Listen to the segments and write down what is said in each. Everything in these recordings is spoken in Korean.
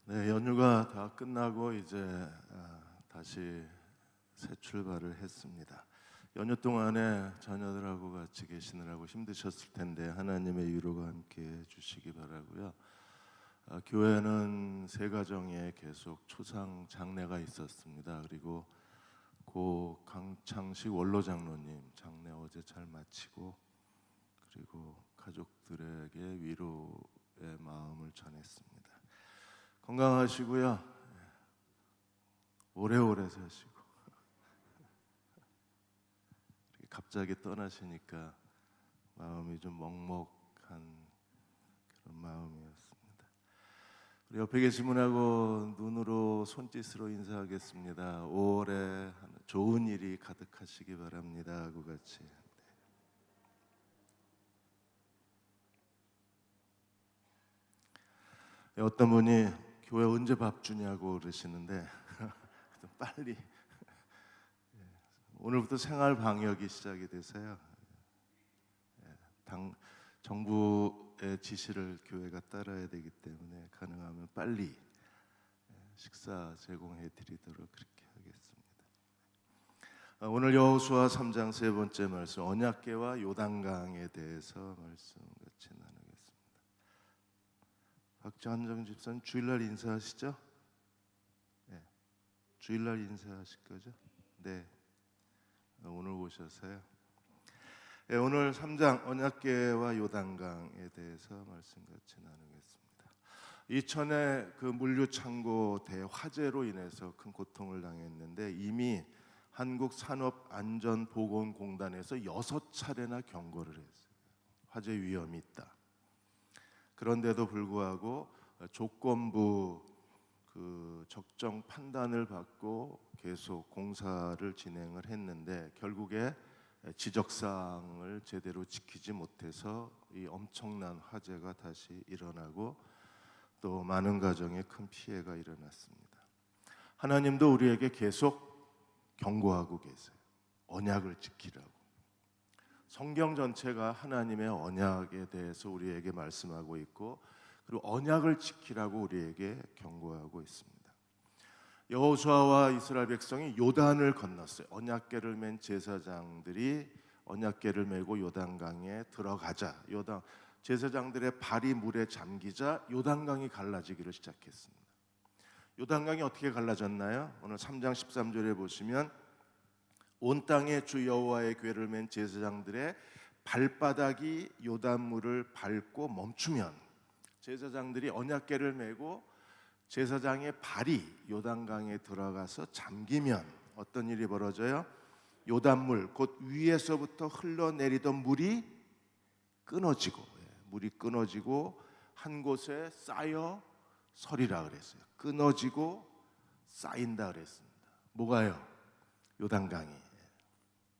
네, 연휴가 다 끝나고 이제 다시 새 출발을 했습니다. 연휴 동안에 자녀들하고 같이 계시느라고 힘드셨을 텐데 하나님의 위로가 함께 주시기 바라고요. 교회는 세 가정에 계속 초상 장례가 있었습니다. 그리고 고 강창식 원로 장로님 장례 어제 잘 마치고 그리고 가족들에게 위로의 마음을 전했습니다. 건강하시고요. 오래오래 사시고 갑자기 떠나시니까 마음이 좀 먹먹한 그런 마음이었습니다. 우리 옆에 계신 분하고 눈으로 손짓으로 인사하겠습니다. 5월에 좋은 일이 가득하시기 바랍니다 하고 같이. 어떤 분이 교회 언제 밥 주냐고 그러시는데 빨리 오늘부터 생활 방역이 시작이 돼서요. 정부의 지시를 교회가 따라야 되기 때문에 가능하면 빨리 식사 제공해 드리도록 그렇게 하겠습니다. 오늘 여호수아 3장 세 번째 말씀 언약궤와 요단강에 대해서 말씀 같이 나누겠습니다. 박찬정 집사님 주일날 인사하시죠? 네. 주일날 인사하실 거죠? 네. 오늘 오셔서요. 네, 오늘 3장 언약궤와 요단강에 대해서 말씀 같이 나누겠습니다. 이천에 그 물류 창고 대화재로 인해서 큰 고통을 당했는데 이미 한국산업안전보건공단에서 6차례나 경고를 했어요. 화재 위험이 있다. 그런데도 불구하고 조건부 그 적정 판단을 받고 계속 공사를 진행을 했는데 결국에 지적사항을 제대로 지키지 못해서 이 엄청난 화재가 다시 일어나고 또 많은 가정에 큰 피해가 일어났습니다. 하나님도 우리에게 계속 경고하고 계세요. 언약을 지키라고. 성경 전체가 하나님의 언약에 대해서 우리에게 말씀하고 있고 그리고 언약을 지키라고 우리에게 경고하고 있습니다. 여호수아와 이스라엘 백성이 요단을 건넜어요. 언약궤를 맨 제사장들이 언약궤를 메고 요단강에 들어가자 제사장들의 발이 물에 잠기자 요단강이 갈라지기를 시작했습니다. 요단강이 어떻게 갈라졌나요? 오늘 3장 13절에 보시면 온 땅에 주 여호와의 궤를 맨 제사장들의 발바닥이 요단물을 밟고 멈추면 제사장들이 언약궤를 메고 제사장의 발이 요단강에 들어가서 잠기면 어떤 일이 벌어져요? 요단물 곧 위에서부터 흘러내리던 물이 끊어지고 한 곳에 쌓여 서리라 그랬어요. 끊어지고 쌓인다 그랬습니다. 뭐가요? 요단강이.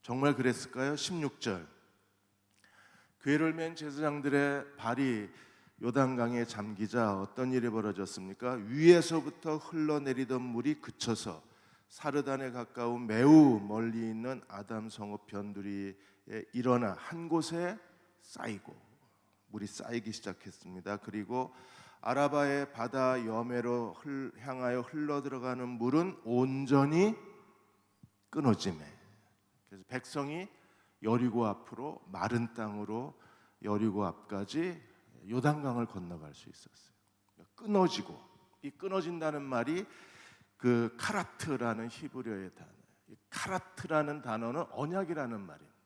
정말 그랬을까요? 16절 궤를 맨 제사장들의 발이 요단강에 잠기자 어떤 일이 벌어졌습니까? 위에서부터 흘러내리던 물이 그쳐서 사르단에 가까운 매우 멀리 있는 아담 성읍 변두리에 일어나 한 곳에 쌓이고 물이 쌓이기 시작했습니다. 그리고 아라바의 바다 여매로 향하여 흘러들어가는 물은 온전히 끊어지매 그래서 백성이 여리고 앞으로 마른 땅으로 여리고 앞까지 요단강을 건너갈 수 있었어요. 끊어지고 이 끊어진다는 말이 그 카라트라는 히브리어의 단어예요. 카라트라는 단어는 언약이라는 말입니다.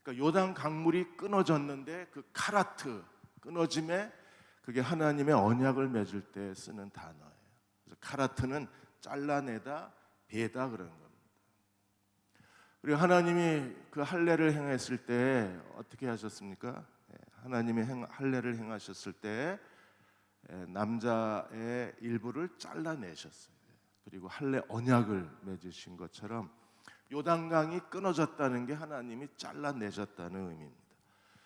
그러니까 요단 강물이 끊어졌는데 그 카라트 끊어짐에 그게 하나님의 언약을 맺을 때 쓰는 단어예요. 그래서 카라트는 잘라내다 베다 그런 겁니다. 그리고 하나님이 그 할례를 행했을 때 어떻게 하셨습니까? 하나님이 할례를 행하셨을 때 남자의 일부를 잘라내셨어요. 그리고 할례 언약을 맺으신 것처럼 요단강이 끊어졌다는 게 하나님이 잘라내셨다는 의미입니다.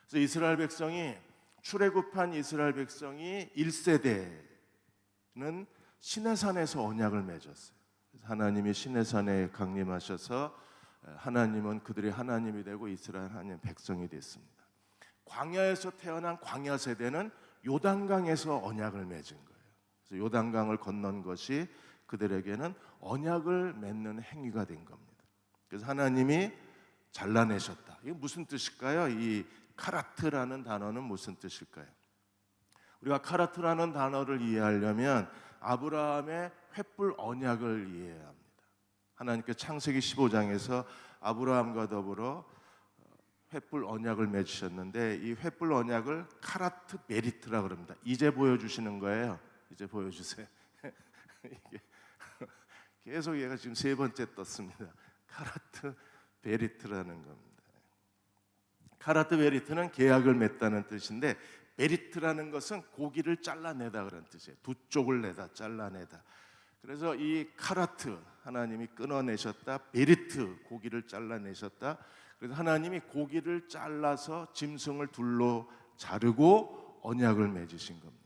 그래서 이스라엘 백성이 출애굽한 이스라엘 백성이 1세대는 시내산에서 언약을 맺었어요. 그래서 하나님이 시내산에 강림하셔서 하나님은 그들의 하나님이 되고 이스라엘 하나님의 백성이 됐습니다. 광야에서 태어난 광야 세대는 요단강에서 언약을 맺은 거예요. 그래서 요단강을 건넌 것이 그들에게는 언약을 맺는 행위가 된 겁니다. 그래서 하나님이 잘라내셨다. 이게 무슨 뜻일까요? 이 카라트라는 단어는 무슨 뜻일까요? 우리가 카라트라는 단어를 이해하려면 아브라함의 횃불 언약을 이해해야 합니다. 하나님께 창세기 15장에서 아브라함과 더불어 횃불 언약을 맺으셨는데 이 횃불 언약을 카라트 베리트라고 합니다. 이제 보여주시는 거예요. 이제 보여주세요. 이게 계속 얘가 지금 세 번째 떴습니다. 카라트 베리트라는 겁니다. 카라트 베리트는 계약을 맺다는 뜻인데 베리트라는 것은 고기를 잘라내다 그런 뜻이에요. 두 쪽을 내다 잘라내다. 그래서 이 카라트 하나님이 끊어내셨다. 베리트 고기를 잘라내셨다. 그래서 하나님이 고기를 잘라서 짐승을 둘로 자르고 언약을 맺으신 겁니다.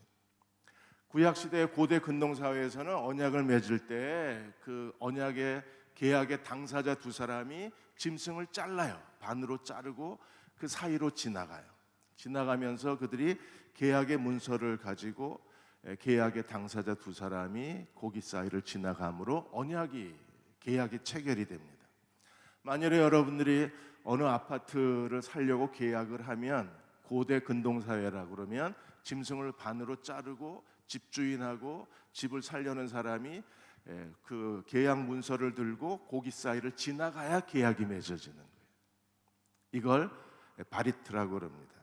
구약 시대의 고대 근동 사회에서는 언약을 맺을 때 그 언약의 계약의 당사자 두 사람이 짐승을 잘라요. 반으로 자르고 그 사이로 지나가요. 지나가면서 그들이 계약의 문서를 가지고 계약의 당사자 두 사람이 고기 사이를 지나감으로 계약이 체결이 됩니다. 만일에 여러분들이 어느 아파트를 살려고 계약을 하면 고대 근동 사회라고 그러면 짐승을 반으로 자르고 집주인하고 집을 살려는 사람이 그 계약 문서를 들고 고기 사이를 지나가야 계약이 맺어지는 거예요. 이걸 바리트라고 그럽니다.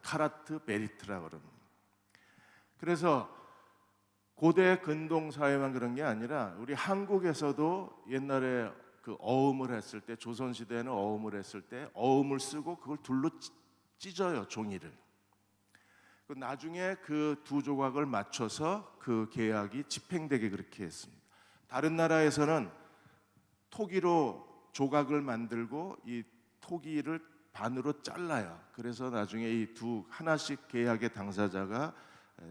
카라트 베리트라고 그럽니다. 그래서 고대 근동 사회만 그런 게 아니라 우리 한국에서도 옛날에 그 어음을 했을 때 조선 시대에는 어음을 했을 때 어음을 쓰고 그걸 둘로 찢어요, 종이를. 나중에 그 두 조각을 맞춰서 그 계약이 집행되게 그렇게 했습니다. 다른 나라에서는 토기로 조각을 만들고 이 토기를 반으로 잘라요. 그래서 나중에 이 하나씩 계약의 당사자가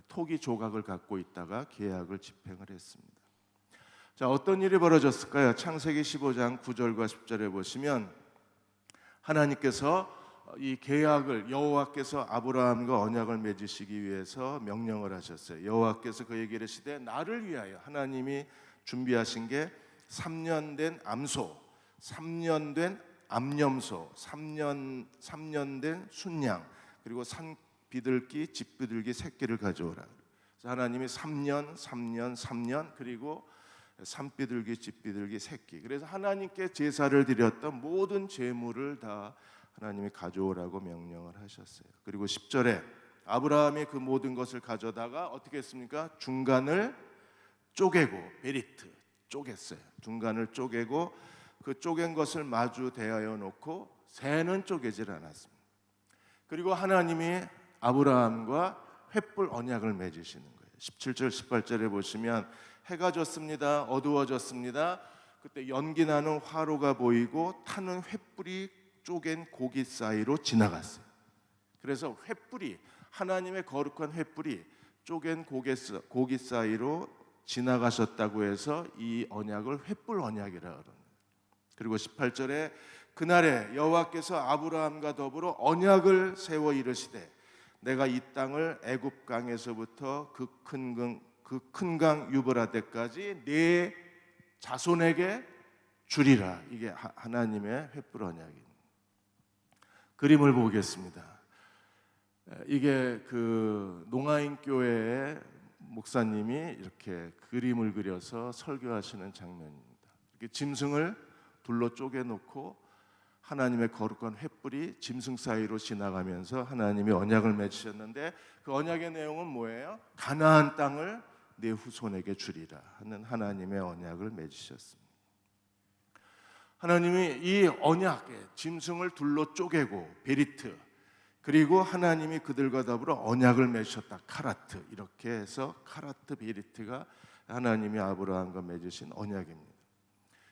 토기 조각을 갖고 있다가 계약을 집행을 했습니다. 자, 어떤 일이 벌어졌을까요? 창세기 15장 9절과 10절에 보시면 하나님께서 이 계약을 여호와께서 아브라함과 언약을 맺으시기 위해서 명령을 하셨어요. 여호와께서 그에게 이르시되 나를 위하여 하나님이 준비하신 게 3년 된 암소, 3년 된 암염소, 3년 된 순양, 그리고 산 비둘기, 집 비둘기 새끼를 가져오라. 그래서 하나님이 3년 그리고 산 비둘기, 집 비둘기 새끼. 그래서 하나님께 제사를 드렸던 모든 제물을 다 하나님이 가져오라고 명령을 하셨어요. 그리고 10절에 아브라함이 그 모든 것을 가져다가 어떻게 했습니까? 중간을 쪼개고 베리트 쪼갰어요. 중간을 쪼개고 그 쪼갠 것을 마주 대하여 놓고 새는 쪼개질 않았습니다. 그리고 하나님이 아브라함과 횃불 언약을 맺으시는 거예요. 17절 18절에 보시면 해가 졌습니다. 어두워졌습니다. 그때 연기 나는 화로가 보이고 타는 횃불이 쪼갠 고기 사이로 지나갔어요. 그래서 횃불이 하나님의 거룩한 횃불이 쪼갠 고기 사이로 지나가셨다고 해서 이 언약을 횃불 언약이라고 합니다. 그리고 18절에 그날에 여호와께서 아브라함과 더불어 언약을 세워 이르시되 내가 이 땅을 애굽 강에서부터 그 큰 강 유브라데까지 네 자손에게 주리라. 이게 하나님의 횃불 언약입니다. 그림을 보겠습니다. 이게 그 농아인 교회의 목사님이 이렇게 그림을 그려서 설교하시는 장면입니다. 이렇게 짐승을 둘로 쪼개놓고 하나님의 거룩한 횃불이 짐승 사이로 지나가면서 하나님이 언약을 맺으셨는데 그 언약의 내용은 뭐예요? 가나안 땅을 내 후손에게 주리라 하는 하나님의 언약을 맺으셨습니다. 하나님이 이 언약에 짐승을 둘로 쪼개고 베리트 그리고 하나님이 그들과 더불어 언약을 맺으셨다. 카라트 이렇게 해서 카라트 베리트가 하나님이 아브라함과 맺으신 언약입니다.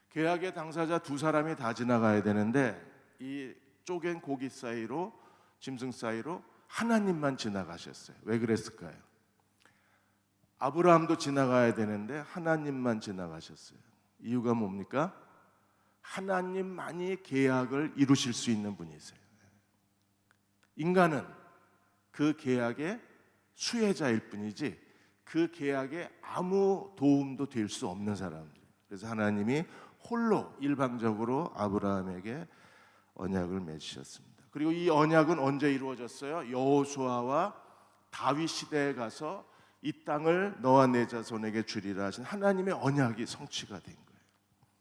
계약의 당사자 두 사람이 다 지나가야 되는데 이 쪼갠 고기 사이로 짐승 사이로 하나님만 지나가셨어요. 왜 그랬을까요? 아브라함도 지나가야 되는데 하나님만 지나가셨어요. 이유가 뭡니까? 하나님만이 계약을 이루실 수 있는 분이세요. 인간은 그 계약의 수혜자일 뿐이지 그 계약에 아무 도움도 될 수 없는 사람들. 그래서 하나님이 홀로 일방적으로 아브라함에게 언약을 맺으셨습니다. 그리고 이 언약은 언제 이루어졌어요? 여호수아와 다윗 시대에 가서 이 땅을 너와 내 자손에게 주리라 하신 하나님의 언약이 성취가 된 거예요.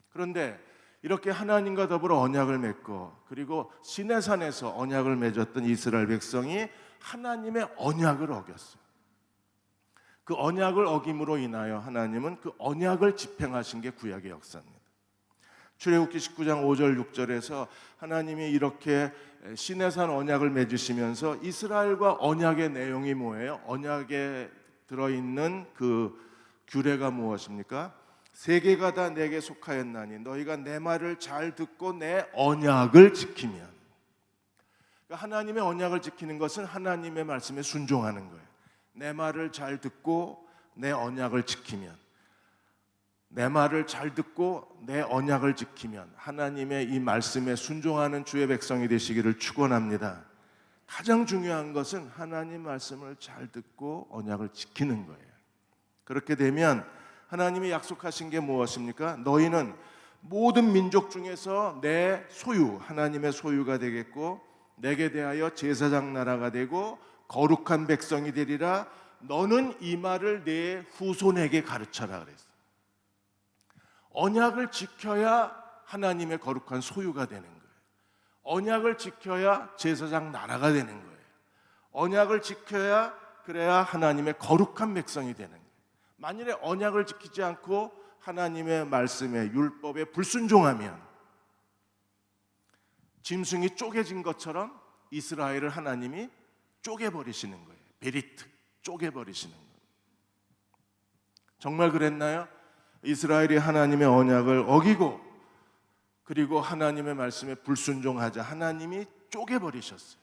그런데 이렇게 하나님과 더불어 언약을 맺고 그리고 시내산에서 언약을 맺었던 이스라엘 백성이 하나님의 언약을 어겼어요. 그 언약을 어김으로 인하여 하나님은 그 언약을 집행하신 게 구약의 역사입니다. 출애굽기 19장 5절 6절에서 하나님이 이렇게 시내산 언약을 맺으시면서 이스라엘과 언약의 내용이 뭐예요? 언약에 들어있는 그 규례가 무엇입니까? 세계가 다 내게 속하였나니 너희가 내 말을 잘 듣고 내 언약을 지키면. 그러니까 하나님의 언약을 지키는 것은 하나님의 말씀에 순종하는 거예요. 내 말을 잘 듣고 내 언약을 지키면, 내 말을 잘 듣고 내 언약을 지키면 하나님의 이 말씀에 순종하는 주의 백성이 되시기를 축원합니다. 가장 중요한 것은 하나님 말씀을 잘 듣고 언약을 지키는 거예요. 그렇게 되면 하나님이 약속하신 게 무엇입니까? 너희는 모든 민족 중에서 내 소유, 하나님의 소유가 되겠고 내게 대하여 제사장 나라가 되고 거룩한 백성이 되리라. 너는 이 말을 내 후손에게 가르쳐라 그랬어요. 언약을 지켜야 하나님의 거룩한 소유가 되는 거예요. 언약을 지켜야 제사장 나라가 되는 거예요. 언약을 지켜야 그래야 하나님의 거룩한 백성이 되는 거예요. 만일에 언약을 지키지 않고 하나님의 말씀에 율법에 불순종하면 짐승이 쪼개진 것처럼 이스라엘을 하나님이 쪼개버리시는 거예요. 베리트, 쪼개버리시는 거예요. 정말 그랬나요? 이스라엘이 하나님의 언약을 어기고 그리고 하나님의 말씀에 불순종하자 하나님이 쪼개버리셨어요.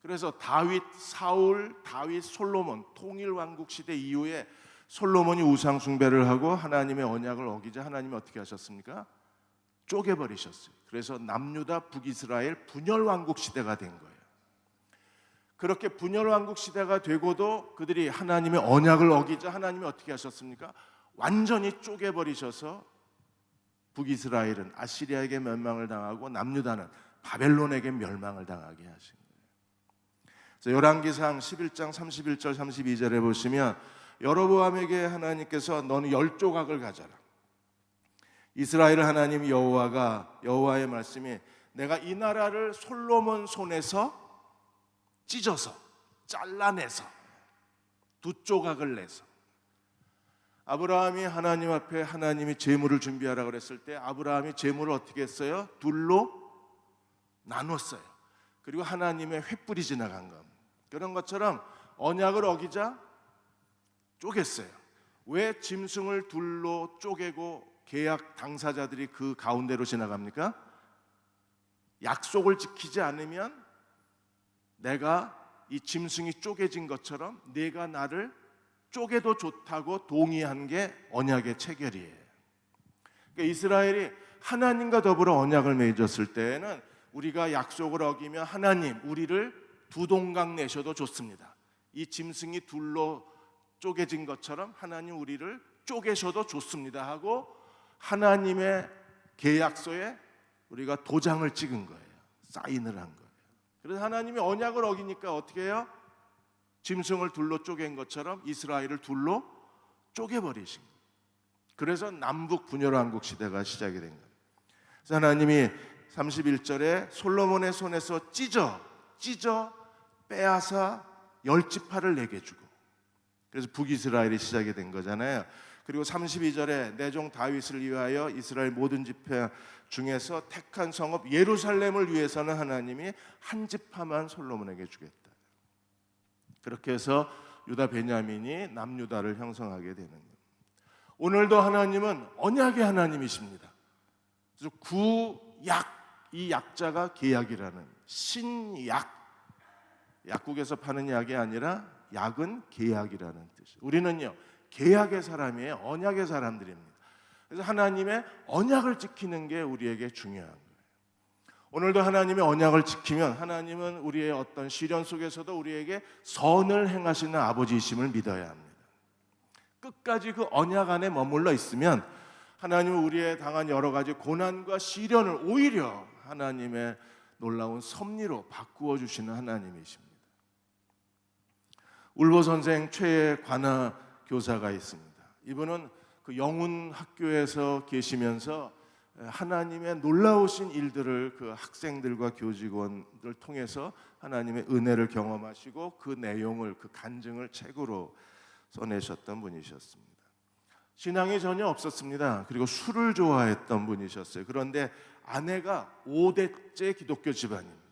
그래서 다윗, 사울, 다윗, 솔로몬 통일 왕국 시대 이후에 솔로몬이 우상 숭배를 하고 하나님의 언약을 어기자 하나님이 어떻게 하셨습니까? 쪼개버리셨어요. 그래서 남유다 북이스라엘 분열 왕국 시대가 된 거예요. 그렇게 분열 왕국 시대가 되고도 그들이 하나님의 언약을 어기자 하나님이 어떻게 하셨습니까? 완전히 쪼개버리셔서 북이스라엘은 아시리아에게 멸망을 당하고 남유다는 바벨론에게 멸망을 당하게 하신 거예요. 열왕기상 11장 31절 32절에 보시면 여로보암에게 하나님께서 너는 10조각을 가져라. 이스라엘 하나님 여호와의 말씀이 내가 이 나라를 솔로몬 손에서 찢어서 잘라내서 2조각을 내서 아브라함이 하나님 앞에 하나님이 제물을 준비하라 그랬을 때 아브라함이 제물을 어떻게 했어요? 둘로 나눴어요. 그리고 하나님의 횃불이 지나간 겁니다. 그런 것처럼 언약을 어기자 쪼갰어요. 왜 짐승을 둘로 쪼개고 계약 당사자들이 그 가운데로 지나갑니까? 약속을 지키지 않으면 내가 이 짐승이 쪼개진 것처럼 네가 나를 쪼개도 좋다고 동의한 게 언약의 체결이에요. 그러니까 이스라엘이 하나님과 더불어 언약을 맺었을 때에는 우리가 약속을 어기면 하나님 우리를 두 동강 내셔도 좋습니다. 이 짐승이 둘로 쪼개진 것처럼 하나님 우리를 쪼개셔도 좋습니다 하고 하나님의 계약서에 우리가 도장을 찍은 거예요. 사인을 한 거예요. 그래서 하나님이 언약을 어기니까 어떻게 해요? 짐승을 둘로 쪼갠 것처럼 이스라엘을 둘로 쪼개버리신 거예요. 그래서 남북 분열왕국 시대가 시작이 된 거예요. 그래서 하나님이 31절에 솔로몬의 손에서 찢어 빼앗아 10지파를 내게 주고 그래서 북이스라엘이 시작이 된 거잖아요. 그리고 32절에 내 종 다윗을 위하여 이스라엘 모든 지파 중에서 택한 성읍 예루살렘을 위해서는 하나님이 한 지파만 솔로몬에게 주겠다. 그렇게 해서 유다 베냐민이 남유다를 형성하게 되는 거예요. 오늘도 하나님은 언약의 하나님이십니다. 그래서 구약, 이 약자가 계약이라는 신약, 약국에서 파는 약이 아니라 약은 계약이라는 뜻이에요. 우리는요 계약의 사람이에요. 언약의 사람들입니다. 그래서 하나님의 언약을 지키는 게 우리에게 중요한 거예요. 오늘도 하나님의 언약을 지키면 하나님은 우리의 어떤 시련 속에서도 우리에게 선을 행하시는 아버지이심을 믿어야 합니다. 끝까지 그 언약 안에 머물러 있으면 하나님은 우리의 당한 여러 가지 고난과 시련을 오히려 하나님의 놀라운 섭리로 바꾸어 주시는 하나님이십니다. 울보 선생 최애 관아 교사가 있습니다. 이분은 그 영훈 학교에서 계시면서 하나님의 놀라우신 일들을 그 학생들과 교직원들 통해서 하나님의 은혜를 경험하시고 그 내용을, 그 간증을 책으로 써내셨던 분이셨습니다. 신앙이 전혀 없었습니다. 그리고 술을 좋아했던 분이셨어요. 그런데 아내가 5대째 기독교 집안입니다.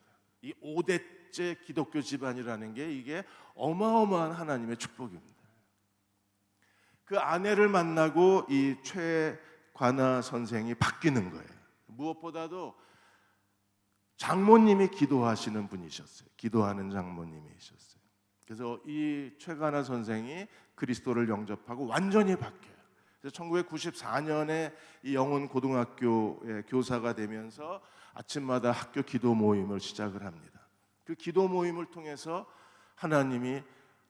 이 5대째 기독교 집안이라는 게 이게 어마어마한 하나님의 축복입니다. 그 아내를 만나고 이 최관아 선생이 바뀌는 거예요. 무엇보다도 장모님이 기도하시는 분이셨어요. 기도하는 장모님이셨어요. 그래서 이 최관아 선생이 그리스도를 영접하고 완전히 바뀌어요. 그래서 1994년에 이 영훈 고등학교의 교사가 되면서 아침마다 학교 기도 모임을 시작을 합니다. 그 기도 모임을 통해서 하나님이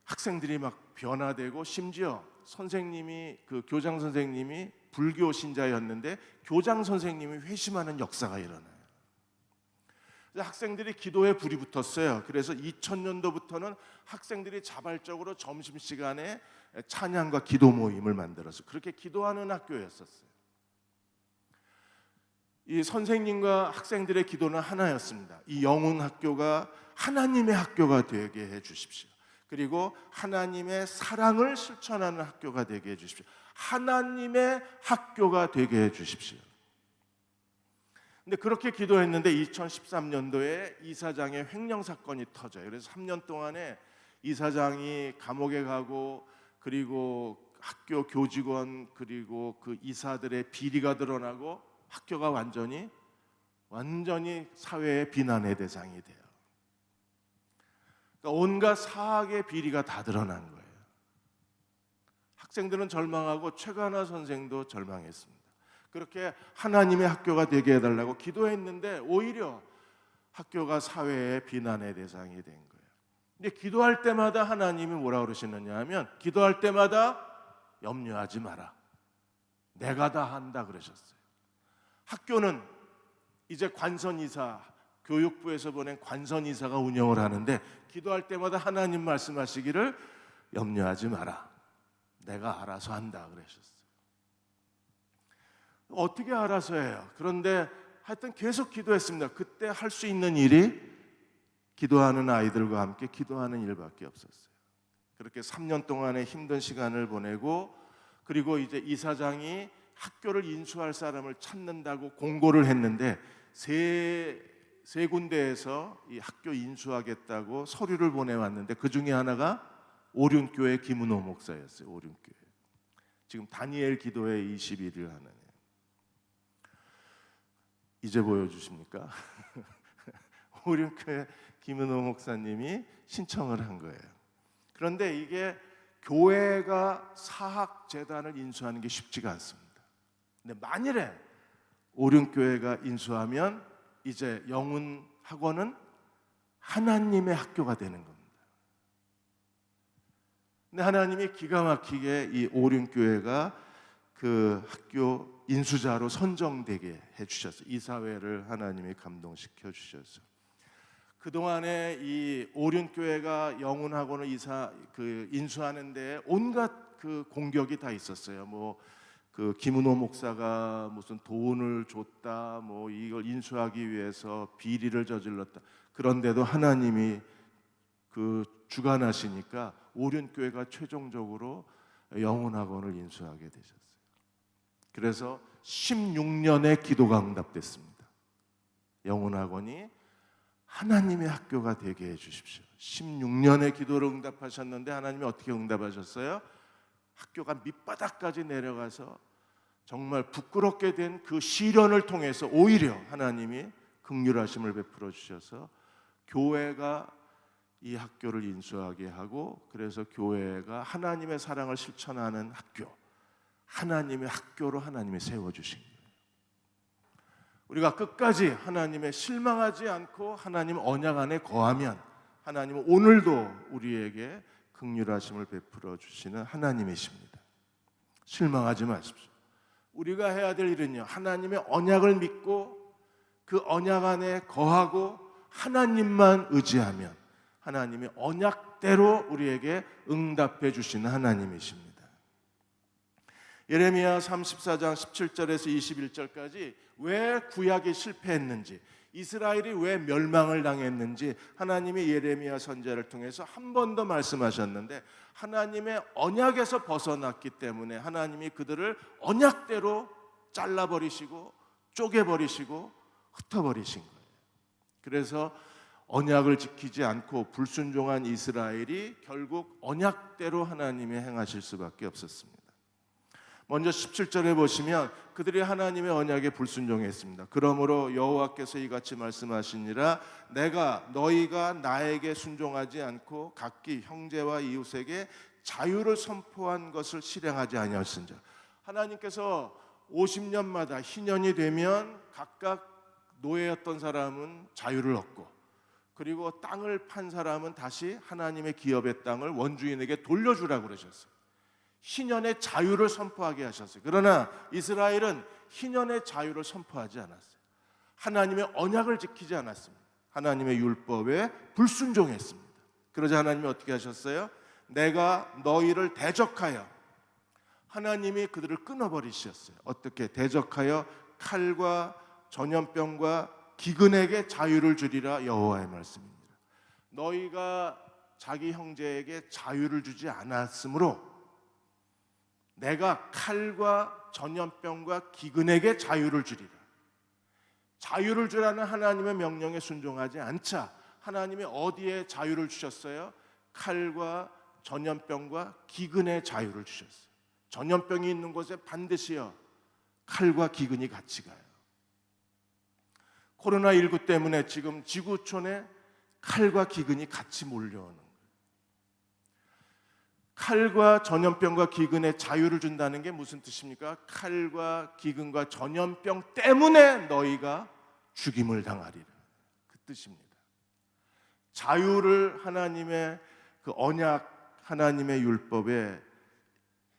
학생들이 막 변화되고 심지어 선생님이 그 교장 선생님이 불교 신자였는데 교장 선생님이 회심하는 역사가 일어나요. 학생들이 기도에 불이 붙었어요. 그래서 2000년도부터는 학생들이 자발적으로 점심시간에 찬양과 기도 모임을 만들어서 그렇게 기도하는 학교였었어요. 이 선생님과 학생들의 기도는 하나였습니다. 이 영훈 학교가 하나님의 학교가 되게 해 주십시오. 그리고 하나님의 사랑을 실천하는 학교가 되게 해 주십시오. 하나님의 학교가 되게 해 주십시오. 근데 그렇게 기도했는데 2013년도에 이사장의 횡령 사건이 터져요. 그래서 3년 동안에 이사장이 감옥에 가고 그리고 학교 교직원 그리고 그 이사들의 비리가 드러나고 학교가 완전히 사회의 비난의 대상이 돼요. 그러니까 온갖 사학의 비리가 다 드러난 거예요. 학생들은 절망하고 최관아 선생도 절망했습니다. 그렇게 하나님의 학교가 되게 해달라고 기도했는데 오히려 학교가 사회의 비난의 대상이 된 거예요. 근데 기도할 때마다 하나님이 뭐라 그러시느냐 하면 기도할 때마다 염려하지 마라. 내가 다 한다 그러셨어요. 학교는 이제 관선이사, 교육부에서 보낸 관선이사가 운영을 하는데 기도할 때마다 하나님 말씀하시기를 염려하지 마라. 내가 알아서 한다 그러셨어요. 어떻게 알아서 해요? 그런데 하여튼 계속 기도했습니다. 그때 할 수 있는 일이 기도하는 아이들과 함께 기도하는 일밖에 없었어요. 그렇게 3년 동안의 힘든 시간을 보내고 그리고 이제 이사장이 학교를 인수할 사람을 찾는다고 공고를 했는데 세 군데에서 이 학교 인수하겠다고 서류를 보내왔는데 그 중에 하나가 오륜교회 김은호 목사였어요. 오륜교회. 지금 다니엘 기도회 21일 하는 이제 보여주십니까? 오륜교회 김은호 목사님이 신청을 한 거예요. 그런데 이게 교회가 사학재단을 인수하는 게 쉽지가 않습니다. 근데 만일에 오륜교회가 인수하면 이제 영훈 학원은 하나님의 학교가 되는 겁니다. 근데 하나님이 기가 막히게 이 오륜교회가 그 학교 인수자로 선정되게 해주셨어요. 이사회를 하나님이 감동시켜 주셨어요. 그동안에 이 오륜교회가 영훈학원을 인수하는데 온갖 그 공격이 다 있었어요. 뭐 그 김은호 목사가 무슨 돈을 줬다, 뭐 이걸 인수하기 위해서 비리를 저질렀다. 그런데도 하나님이 그 주관하시니까 오륜교회가 최종적으로 영훈학원을 인수하게 되셨어요. 그래서 16년의 기도가 응답됐습니다. 영훈학원이 하나님의 학교가 되게 해주십시오. 16년의 기도를 응답하셨는데 하나님이 어떻게 응답하셨어요? 학교가 밑바닥까지 내려가서 정말 부끄럽게 된 그 시련을 통해서 오히려 하나님이 긍휼하심을 베풀어 주셔서 교회가 이 학교를 인수하게 하고 그래서 교회가 하나님의 사랑을 실천하는 학교, 하나님의 학교로 하나님이 세워주신 거예요. 우리가 끝까지 하나님의 실망하지 않고 하나님 언약 안에 거하면 하나님은 오늘도 우리에게 긍휼하심을 베풀어 주시는 하나님이십니다. 실망하지 마십시오. 우리가 해야 될 일은요, 하나님의 언약을 믿고 그 언약 안에 거하고 하나님만 의지하면 하나님의 언약대로 우리에게 응답해 주시는 하나님이십니다. 예레미야 34장 17절에서 21절까지 왜 구약이 실패했는지, 이스라엘이 왜 멸망을 당했는지 하나님이 예레미야 선지자를 통해서 한 번 더 말씀하셨는데, 하나님의 언약에서 벗어났기 때문에 하나님이 그들을 언약대로 잘라버리시고 쪼개버리시고 흩어버리신 거예요. 그래서 언약을 지키지 않고 불순종한 이스라엘이 결국 언약대로 하나님이 행하실 수밖에 없었습니다. 먼저 17절에 보시면 그들이 하나님의 언약에 불순종했습니다. 그러므로 여호와께서 이같이 말씀하시니라, 내가 너희가 나에게 순종하지 않고 각기 형제와 이웃에게 자유를 선포한 것을 실행하지 아니하였은즉. 하나님께서 50년마다 희년이 되면 각각 노예였던 사람은 자유를 얻고, 그리고 땅을 판 사람은 다시 하나님의 기업의 땅을 원주인에게 돌려주라고 그러셨어요. 희년의 자유를 선포하게 하셨어요. 그러나 이스라엘은 희년의 자유를 선포하지 않았어요. 하나님의 언약을 지키지 않았습니다. 하나님의 율법에 불순종했습니다. 그러자 하나님이 어떻게 하셨어요? 내가 너희를 대적하여, 하나님이 그들을 끊어버리셨어요. 어떻게? 대적하여 칼과 전염병과 기근에게 자유를 주리라, 여호와의 말씀입니다. 너희가 자기 형제에게 자유를 주지 않았으므로 내가 칼과 전염병과 기근에게 자유를 주리라. 자유를 주라는 하나님의 명령에 순종하지 않자 하나님이 어디에 자유를 주셨어요? 칼과 전염병과 기근의 자유를 주셨어요. 전염병이 있는 곳에 반드시요 칼과 기근이 같이 가요. 코로나19 때문에 지금 지구촌에 칼과 기근이 같이 몰려오는 거예요. 칼과 전염병과 기근에 자유를 준다는 게 무슨 뜻입니까? 칼과 기근과 전염병 때문에 너희가 죽임을 당하리라, 그 뜻입니다. 자유를 하나님의 그 언약, 하나님의 율법에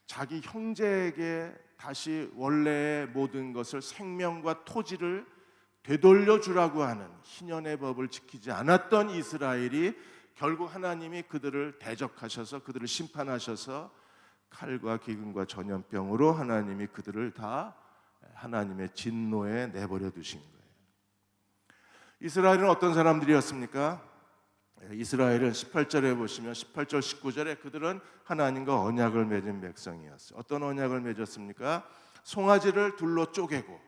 자기 형제에게 다시 원래의 모든 것을, 생명과 토지를 되돌려 주라고 하는 희년의 법을 지키지 않았던 이스라엘이 결국 하나님이 그들을 대적하셔서 그들을 심판하셔서 칼과 기근과 전염병으로 하나님이 그들을 다 하나님의 진노에 내버려 두신 거예요. 이스라엘은 어떤 사람들이었습니까? 이스라엘은 18절에 보시면 18절 19절에 그들은 하나님과 언약을 맺은 백성이었어요. 어떤 언약을 맺었습니까? 송아지를 둘로 쪼개고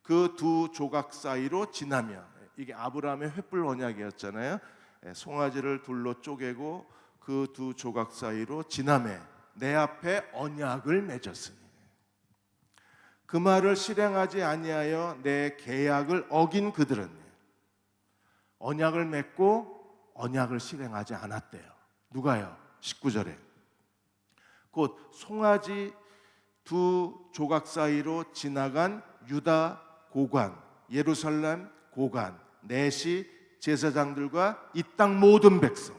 그 두 조각 사이로 지나며, 이게 아브라함의 횃불 언약이었잖아요. 송아지를 둘로 쪼개고 그 두 조각 사이로 지나매 내 앞에 언약을 맺었으니 그 말을 실행하지 아니하여 내 계약을 어긴 그들은 언약을 맺고 언약을 실행하지 않았대요. 누가요? 19절에 곧 송아지 두 조각 사이로 지나간 유다 고관, 예루살렘 고관, 내시 제사장들과 이 땅 모든 백성,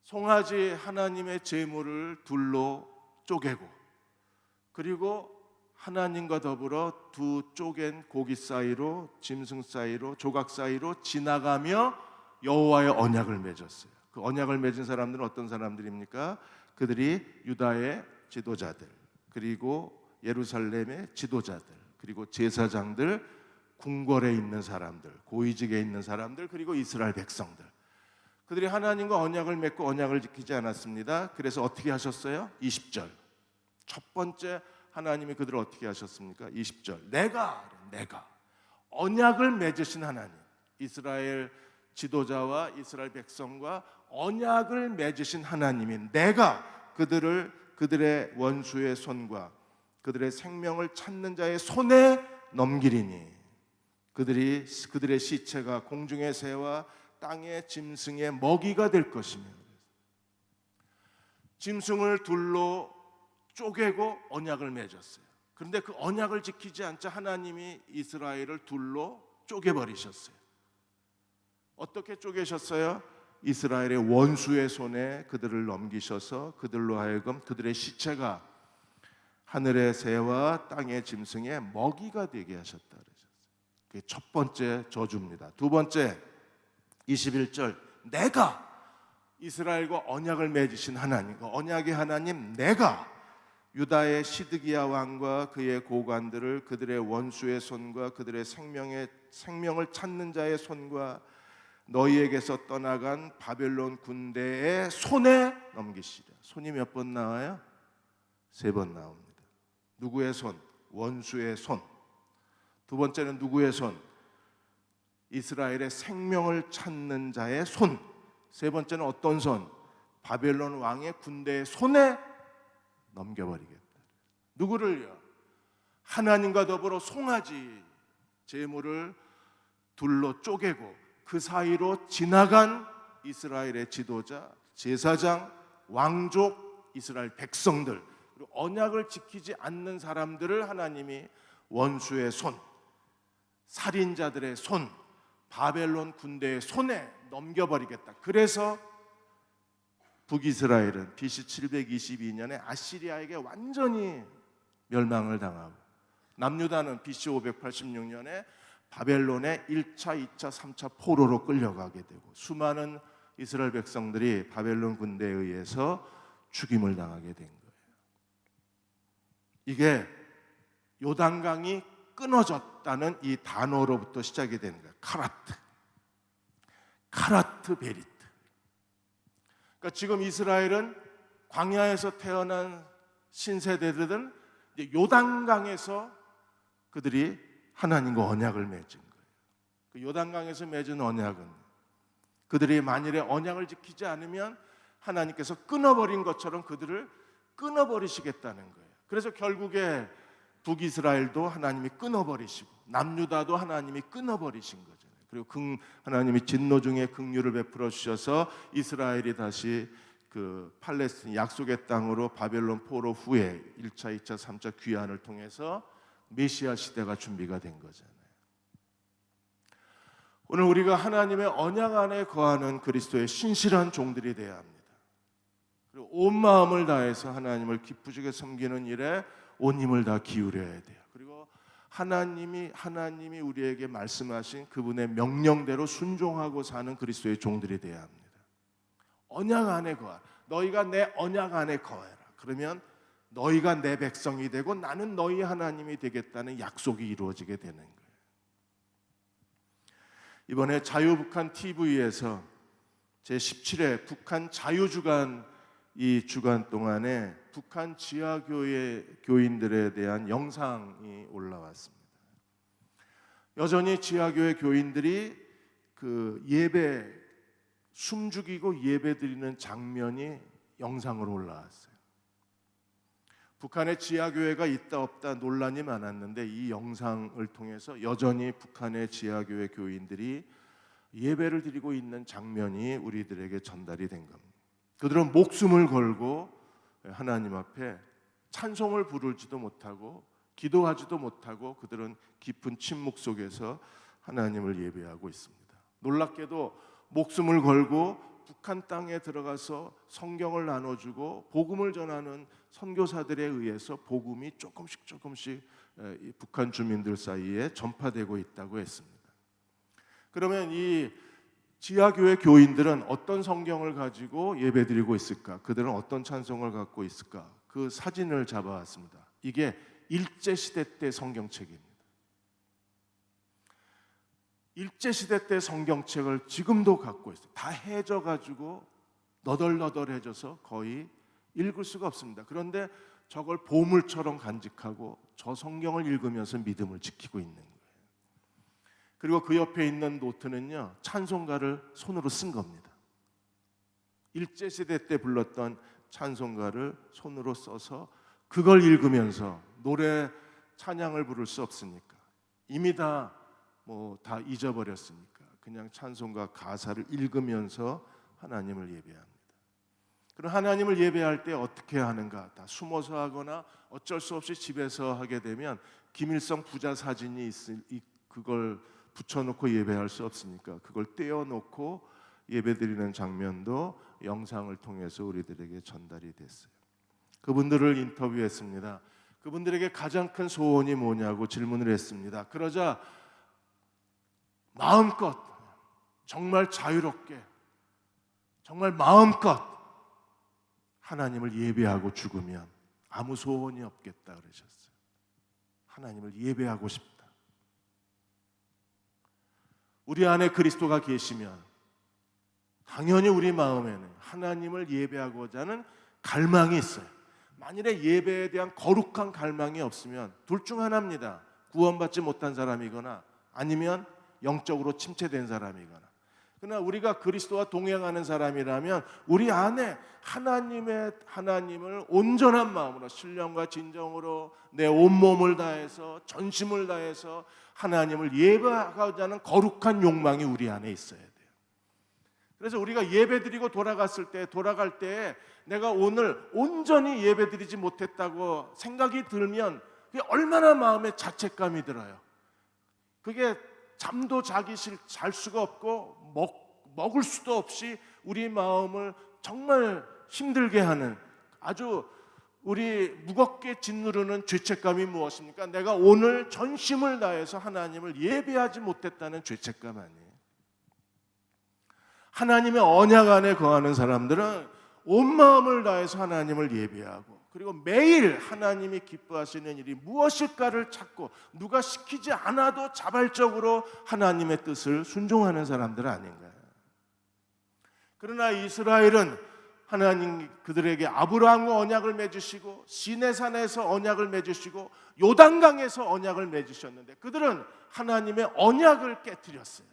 송아지 하나님의 제물을 둘로 쪼개고 그리고 하나님과 더불어 두 쪼갠 고기 사이로, 짐승 사이로, 조각 사이로 지나가며 여호와의 언약을 맺었어요. 그 언약을 맺은 사람들은 어떤 사람들입니까? 그들이 유다의 지도자들, 그리고 예루살렘의 지도자들, 그리고 제사장들, 궁궐에 있는 사람들, 고위직에 있는 사람들, 그리고 이스라엘 백성들. 그들이 하나님과 언약을 맺고 언약을 지키지 않았습니다. 그래서 어떻게 하셨어요? 20절 첫 번째 하나님이 그들을 어떻게 하셨습니까? 20절 내가 언약을 맺으신 하나님, 이스라엘 지도자와 이스라엘 백성과 언약을 맺으신 하나님인 내가 그들을 그들의 원수의 손과 그들의 생명을 찾는 자의 손에 넘기리니 그들의 시체가 공중의 새와 땅의 짐승의 먹이가 될 것이며, 짐승을 둘로 쪼개고 언약을 맺었어요. 그런데 그 언약을 지키지 않자 하나님이 이스라엘을 둘로 쪼개버리셨어요. 어떻게 쪼개셨어요? 이스라엘의 원수의 손에 그들을 넘기셔서 그들로 하여금 그들의 시체가 하늘의 새와 땅의 짐승의 먹이가 되게 하셨다 그러셨어요. 그게 첫 번째 저주입니다. 두 번째 21절, 내가 이스라엘과 언약을 맺으신 하나님, 그 언약의 하나님 내가 유다의 시드기야 왕과 그의 고관들을 그들의 원수의 손과 그들의 생명을 찾는 자의 손과 너희에게서 떠나간 바벨론 군대의 손에 넘기시리라. 손이 몇 번 나와요? 3번 나옵니다. 누구의 손? 원수의 손. 두 번째는 누구의 손? 이스라엘의 생명을 찾는 자의 손. 세 번째는 어떤 손? 바벨론 왕의 군대의 손에 넘겨버리겠다. 누구를요? 하나님과 더불어 송아지 제물을 둘로 쪼개고 그 사이로 지나간 이스라엘의 지도자, 제사장, 왕족, 이스라엘 백성들, 그리고 언약을 지키지 않는 사람들을 하나님이 원수의 손, 살인자들의 손, 바벨론 군대의 손에 넘겨버리겠다. 그래서 북이스라엘은 BC 722년에 아시리아에게 완전히 멸망을 당하고, 남유다는 BC 586년에 바벨론의 1차, 2차, 3차 포로로 끌려가게 되고 수많은 이스라엘 백성들이 바벨론 군대에 의해서 죽임을 당하게 된 거예요. 이게 요단강이 끊어졌다는 이 단어로부터 시작이 되는 거예요. 카라트 베리트. 그러니까 지금 이스라엘은 광야에서 태어난 신세대들은 이제 요단강에서 그들이 하나님과 언약을 맺은 거예요. 그 요단강에서 맺은 언약은 그들이 만일에 언약을 지키지 않으면 하나님께서 끊어버린 것처럼 그들을 끊어버리시겠다는 거예요. 그래서 결국에 북이스라엘도 하나님이 끊어버리시고 남유다도 하나님이 끊어버리신 거잖아요. 그리고 하나님이 진노 중에 긍휼을 베풀어 주셔서 이스라엘이 다시 그 팔레스틴 약속의 땅으로 바벨론 포로 후에 1차, 2차, 3차 귀환을 통해서 메시아 시대가 준비가 된 거잖아요. 오늘 우리가 하나님의 언약 안에 거하는 그리스도의 신실한 종들이 되어야 합니다. 그리고 온 마음을 다해서 하나님을 기쁘시게 섬기는 일에 온 힘을 다 기울여야 돼요. 그리고 하나님이 우리에게 말씀하신 그분의 명령대로 순종하고 사는 그리스도의 종들이 되어야 합니다. 언약 안에 거하. 너희가 내 언약 안에 거해라. 그러면 너희가 내 백성이 되고 나는 너희 하나님이 되겠다는 약속이 이루어지게 되는 거예요. 이번에 자유북한 TV에서 제17회 북한 자유주간 이 주간 동안에 북한 지하교회 교인들에 대한 영상이 올라왔습니다. 여전히 지하교회 교인들이 그 예배 숨죽이고 예배 드리는 장면이 영상으로 올라왔어요. 북한에 지하교회가 있다 없다 논란이 많았는데 이 영상을 통해서 여전히 북한의 지하교회 교인들이 예배를 드리고 있는 장면이 우리들에게 전달이 된 겁니다. 그들은 목숨을 걸고 하나님 앞에 찬송을 부르지도 못하고 기도하지도 못하고 그들은 깊은 침묵 속에서 하나님을 예배하고 있습니다. 놀랍게도 목숨을 걸고 북한 땅에 들어가서 성경을 나눠주고 복음을 전하는 선교사들에 의해서 복음이 조금씩 북한 주민들 사이에 전파되고 있다고 했습니다. 그러면 이 지하교회 교인들은 어떤 성경을 가지고 예배드리고 있을까? 그들은 어떤 찬송을 갖고 있을까? 그 사진을 잡아왔습니다. 이게 일제시대 때 성경책입니다. 일제시대 때 성경책을 지금도 갖고 있어요. 다 해져가지고 너덜너덜해져서 거의 읽을 수가 없습니다. 그런데 저걸 보물처럼 간직하고 저 성경을 읽으면서 믿음을 지키고 있는 거예요. 그리고 그 옆에 있는 노트는요, 찬송가를 손으로 쓴 겁니다. 일제시대 때 불렀던 찬송가를 손으로 써서 그걸 읽으면서 노래 찬양을 부를 수 없으니까 이미 다 잊어버렸으니까 그냥 찬송가 가사를 읽으면서 하나님을 예배합니다. 그럼 하나님을 예배할 때 어떻게 하는가? 다 숨어서 하거나 어쩔 수 없이 집에서 하게 되면 김일성 부자 사진이 그걸 붙여놓고 예배할 수 없으니까 그걸 떼어놓고 예배드리는 장면도 영상을 통해서 우리들에게 전달이 됐어요. 그분들을 인터뷰했습니다. 그분들에게 가장 큰 소원이 뭐냐고 질문을 했습니다. 그러자 마음껏 정말 자유롭게 정말 마음껏 하나님을 예배하고 죽으면 아무 소원이 없겠다 그러셨어요. 하나님을 예배하고 싶다. 우리 안에 그리스도가 계시면 당연히 우리 마음에는 하나님을 예배하고자 하는 갈망이 있어요. 만일에 예배에 대한 거룩한 갈망이 없으면 둘 중 하나입니다. 구원받지 못한 사람이거나 아니면 영적으로 침체된 사람이거나. 그러나 우리가 그리스도와 동행하는 사람이라면 우리 안에 하나님을 온전한 마음으로 신령과 진정으로 내 온몸을 다해서 전심을 다해서 하나님을 예배하고자 하는 거룩한 욕망이 우리 안에 있어야 돼요. 그래서 우리가 예배드리고 돌아갈 때 내가 오늘 온전히 예배드리지 못했다고 생각이 들면 그게 얼마나 마음에 자책감이 들어요. 그게 잠도 잘 수가 없고 먹을 수도 없이 우리 마음을 정말 힘들게 하는 아주 우리 무겁게 짓누르는 죄책감이 무엇입니까? 내가 오늘 전심을 다해서 하나님을 예배하지 못했다는 죄책감 아니에요. 하나님의 언약 안에 거하는 사람들은 온 마음을 다해서 하나님을 예배하고 그리고 매일 하나님이 기뻐하시는 일이 무엇일까를 찾고 누가 시키지 않아도 자발적으로 하나님의 뜻을 순종하는 사람들 아닌가요? 그러나 이스라엘은 하나님 그들에게 아브라함과 언약을 맺으시고 시내산에서 언약을 맺으시고 요단강에서 언약을 맺으셨는데 그들은 하나님의 언약을 깨뜨렸어요.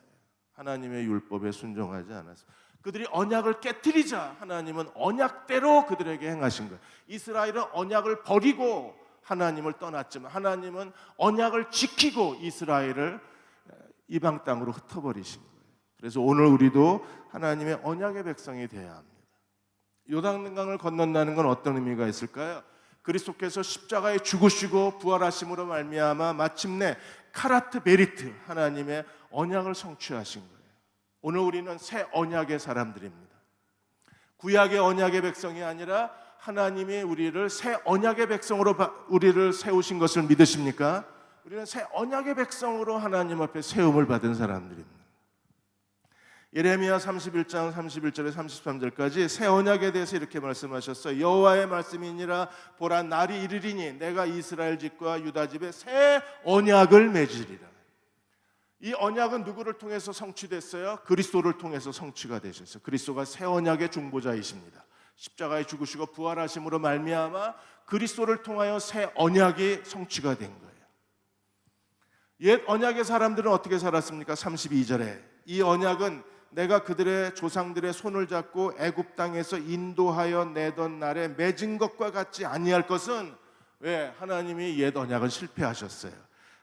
하나님의 율법에 순종하지 않았어요. 그들이 언약을 깨뜨리자 하나님은 언약대로 그들에게 행하신 거예요. 이스라엘은 언약을 버리고 하나님을 떠났지만 하나님은 언약을 지키고 이스라엘을 이방 땅으로 흩어버리신 거예요. 그래서 오늘 우리도 하나님의 언약의 백성이 되어야 합니다. 요단강을 건넌다는 건 어떤 의미가 있을까요? 그리스도께서 십자가에 죽으시고 부활하심으로 말미암아 마침내 카라트 베리트 하나님의 언약을 성취하신 거예요. 오늘 우리는 새 언약의 사람들입니다. 구약의 언약의 백성이 아니라 하나님이 우리를 새 언약의 백성으로 우리를 세우신 것을 믿으십니까? 우리는 새 언약의 백성으로 하나님 앞에 세움을 받은 사람들입니다. 예레미야 31장 31절에 33절까지 새 언약에 대해서 이렇게 말씀하셨어요. 여호와의 말씀이니라 보라 날이 이르리니 내가 이스라엘 집과 유다 집에 새 언약을 맺으리라. 이 언약은 누구를 통해서 성취됐어요? 그리스도를 통해서 성취가 되셨어요. 그리스도가 새 언약의 중보자이십니다. 십자가에 죽으시고 부활하심으로 말미암아 그리스도를 통하여 새 언약이 성취가 된 거예요. 옛 언약의 사람들은 어떻게 살았습니까? 32절에 이 언약은 내가 그들의 조상들의 손을 잡고 애굽 땅에서 인도하여 내던 날에 맺은 것과 같지 아니할 것은 왜? 하나님이 옛 언약을 실패하셨어요.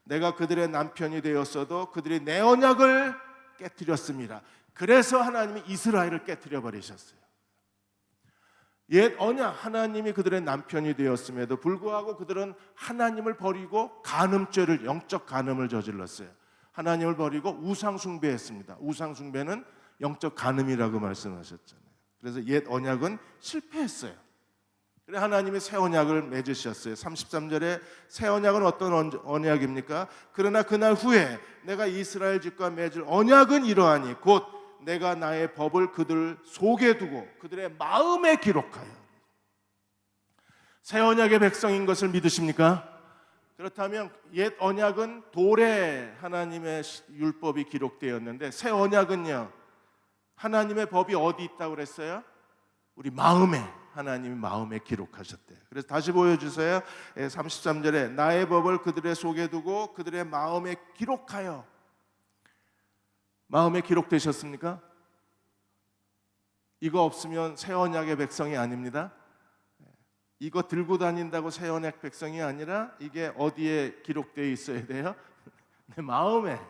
내가 그들의 남편이 되었어도 그들이 내 언약을 깨뜨렸습니다. 그래서 하나님이 이스라엘을 깨뜨려 버리셨어요. 옛 언약 하나님이 그들의 남편이 되었음에도 불구하고 그들은 하나님을 버리고 간음죄를 영적 간음을 저질렀어요. 하나님을 버리고 우상 숭배했습니다. 우상 숭배는 영적 간음이라고 말씀하셨잖아요. 그래서 옛 언약은 실패했어요. 그래서 하나님이 새 언약을 맺으셨어요. 33절에 새 언약은 어떤 언약입니까? 그러나 그날 후에 내가 이스라엘 집과 맺을 언약은 이러하니 곧 내가 나의 법을 그들 속에 두고 그들의 마음에 기록하여. 새 언약의 백성인 것을 믿으십니까? 그렇다면 옛 언약은 돌에 하나님의 율법이 기록되었는데 새 언약은요, 하나님의 법이 어디 있다고 그랬어요? 우리 마음에, 하나님이 마음에 기록하셨대요. 그래서 다시 보여주세요. 33절에 나의 법을 그들의 속에 두고 그들의 마음에 기록하여. 마음에 기록되셨습니까? 이거 없으면 새 언약의 백성이 아닙니다. 이거 들고 다닌다고 새 언약 백성이 아니라 이게 어디에 기록되어 있어야 돼요? 내 마음에.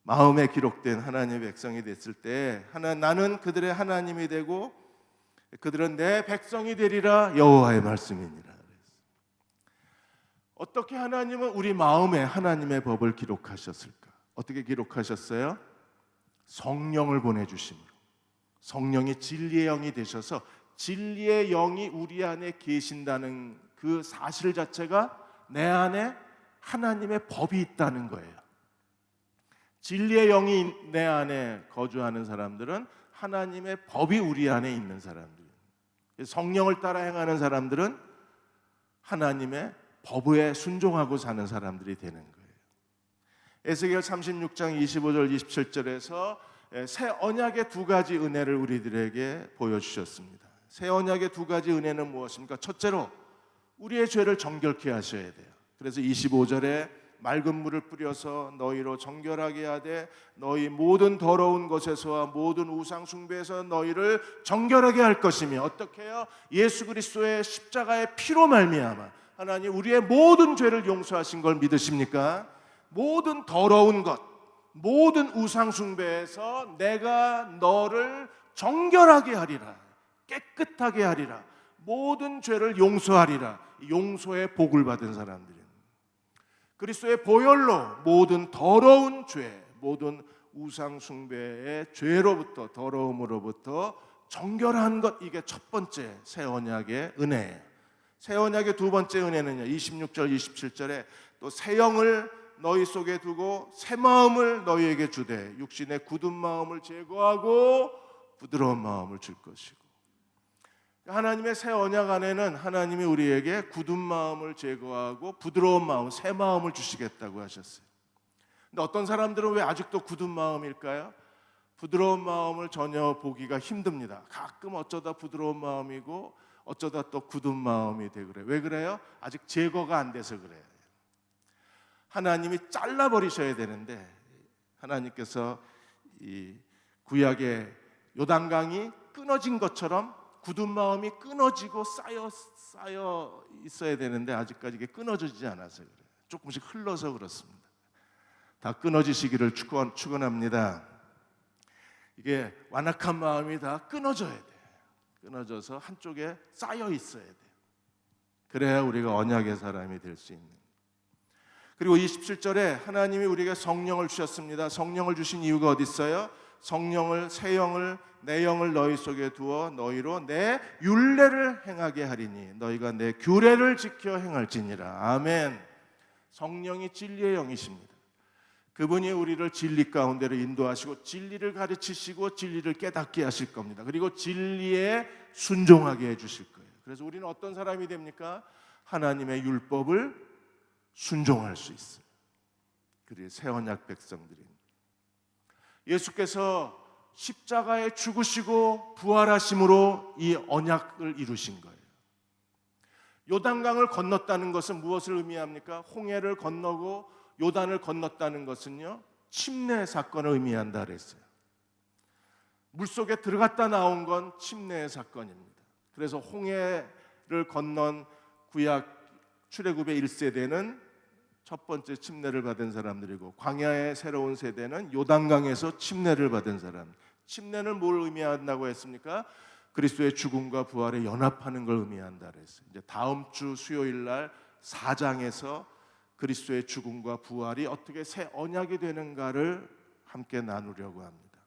마음에 기록된 하나님의 백성이 됐을 때 나는 그들의 하나님이 되고 그들은 내 백성이 되리라 여호와의 말씀이니라. 어떻게 하나님은 우리 마음에 하나님의 법을 기록하셨을까? 어떻게 기록하셨어요? 성령을 보내주심으로. 성령이 진리의 영이 되셔서 진리의 영이 우리 안에 계신다는 그 사실 자체가 내 안에 하나님의 법이 있다는 거예요. 진리의 영이 내 안에 거주하는 사람들은 하나님의 법이 우리 안에 있는 사람들이에요. 성령을 따라 행하는 사람들은 하나님의 법에 순종하고 사는 사람들이 되는 거예요. 에스겔 36장 25절 27절에서 새 언약의 두 가지 은혜를 우리들에게 보여주셨습니다. 새 언약의 두 가지 은혜는 무엇입니까? 첫째로 우리의 죄를 정결케 하셔야 돼요. 그래서 25절에 맑은 물을 뿌려서 너희로 정결하게 하되 너희 모든 더러운 것에서와 모든 우상 숭배에서 너희를 정결하게 할 것이며, 어떻게 해요? 예수 그리스도의 십자가의 피로 말미암아 하나님 우리의 모든 죄를 용서하신 걸 믿으십니까? 모든 더러운 것, 모든 우상 숭배에서 내가 너를 정결하게 하리라, 깨끗하게 하리라, 모든 죄를 용서하리라. 용서의 복을 받은 사람들입니다. 그리스도의 보혈로 모든 더러운 죄, 모든 우상 숭배의 죄로부터, 더러움으로부터 정결한 것, 이게 첫 번째 새 언약의 은혜예요. 새 언약의 두 번째 은혜는요, 26절 27절에 또 새 영을 너희 속에 두고 새 마음을 너희에게 주되 육신의 굳은 마음을 제거하고 부드러운 마음을 줄 것이고. 하나님의 새 언약 안에는 하나님이 우리에게 굳은 마음을 제거하고 부드러운 마음, 새 마음을 주시겠다고 하셨어요. 근데 어떤 사람들은 왜 아직도 굳은 마음일까요? 부드러운 마음을 전혀 보기가 힘듭니다. 가끔 어쩌다 부드러운 마음이고 어쩌다 또 굳은 마음이 되고 그래요. 왜 그래요? 아직 제거가 안 돼서 그래요. 하나님이 잘라버리셔야 되는데 하나님께서 이 구약의 요단강이 끊어진 것처럼 굳은 마음이 끊어지고 쌓여 있어야 되는데 아직까지 이게 끊어지지 않아서 그래요. 조금씩 흘러서 그렇습니다. 다 끊어지시기를 축원합니다. 이게 완악한 마음이 다 끊어져야 돼요. 끊어져서 한쪽에 쌓여 있어야 돼요. 그래야 우리가 언약의 사람이 될 수 있는. 그리고 27절에 하나님이 우리에게 성령을 주셨습니다. 성령을 주신 이유가 어디 있어요? 성령을, 새 영을, 내 영을 너희 속에 두어 너희로 내 율례를 행하게 하리니 너희가 내 규례를 지켜 행할지니라. 아멘. 성령이 진리의 영이십니다. 그분이 우리를 진리 가운데로 인도하시고 진리를 가르치시고 진리를 깨닫게 하실 겁니다. 그리고 진리에 순종하게 해주실 거예요. 그래서 우리는 어떤 사람이 됩니까? 하나님의 율법을 순종할 수 있어요. 그리고 새 언약 백성들입니다. 예수께서 십자가에 죽으시고 부활하심으로 이 언약을 이루신 거예요. 요단강을 건넜다는 것은 무엇을 의미합니까? 홍해를 건너고 요단을 건넜다는 것은요, 침례 사건을 의미한다 그랬어요. 물속에 들어갔다 나온 건 침례의 사건입니다. 그래서 홍해를 건넌 구약 출애굽의 1세대는 첫 번째 침례를 받은 사람들이고, 광야의 새로운 세대는 요단강에서 침례를 받은 사람. 침례는 뭘 의미한다고 했습니까? 그리스도의 죽음과 부활에 연합하는 걸 의미한다 그랬어요. 이제 다음 주 수요일 날 4장에서 그리스도의 죽음과 부활이 어떻게 새 언약이 되는가를 함께 나누려고 합니다.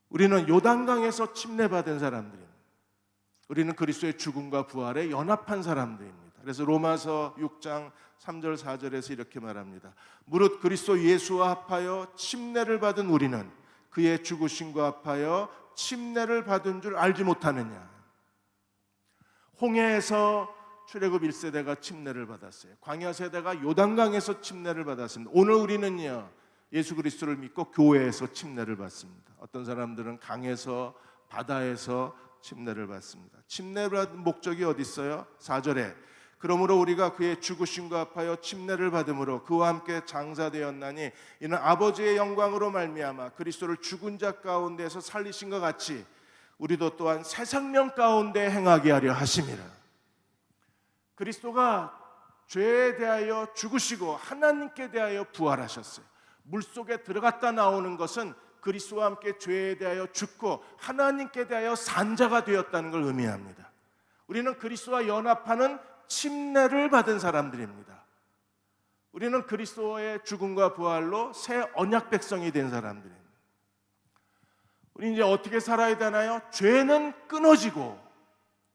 우리는 요단강에서 침례받은 사람들입니다. 우리는 그리스도의 죽음과 부활에 연합한 사람들입니다. 그래서 로마서 6장 3절 4절에서 이렇게 말합니다. 무릇 그리스도 예수와 합하여 침례를 받은 우리는 그의 죽으심과 합하여 침례를 받은 줄 알지 못하느냐. 홍해에서 출애굽 1세대가 침례를 받았어요. 광야 세대가 요단강에서 침례를 받았습니다. 오늘 우리는요, 예수 그리스도를 믿고 교회에서 침례를 받습니다. 어떤 사람들은 강에서, 바다에서 침례를 받습니다. 침례를 받은 목적이 어디 있어요? 4절에 그러므로 우리가 그의 죽으심과 합하여 침례를 받음으로 그와 함께 장사되었나니 이는 아버지의 영광으로 말미암아 그리스도를 죽은 자 가운데서 살리신 것 같이 우리도 또한 새 생명 가운데 행하게 하려 하심이라. 그리스도가 죄에 대하여 죽으시고 하나님께 대하여 부활하셨어요. 물속에 들어갔다 나오는 것은 그리스도와 함께 죄에 대하여 죽고 하나님께 대하여 산 자가 되었다는 걸 의미합니다. 우리는 그리스도와 연합하는 침례를 받은 사람들입니다. 우리는 그리스도의 죽음과 부활로 새 언약 백성이 된 사람들입니다. 우리 이제 어떻게 살아야 되나요? 죄는 끊어지고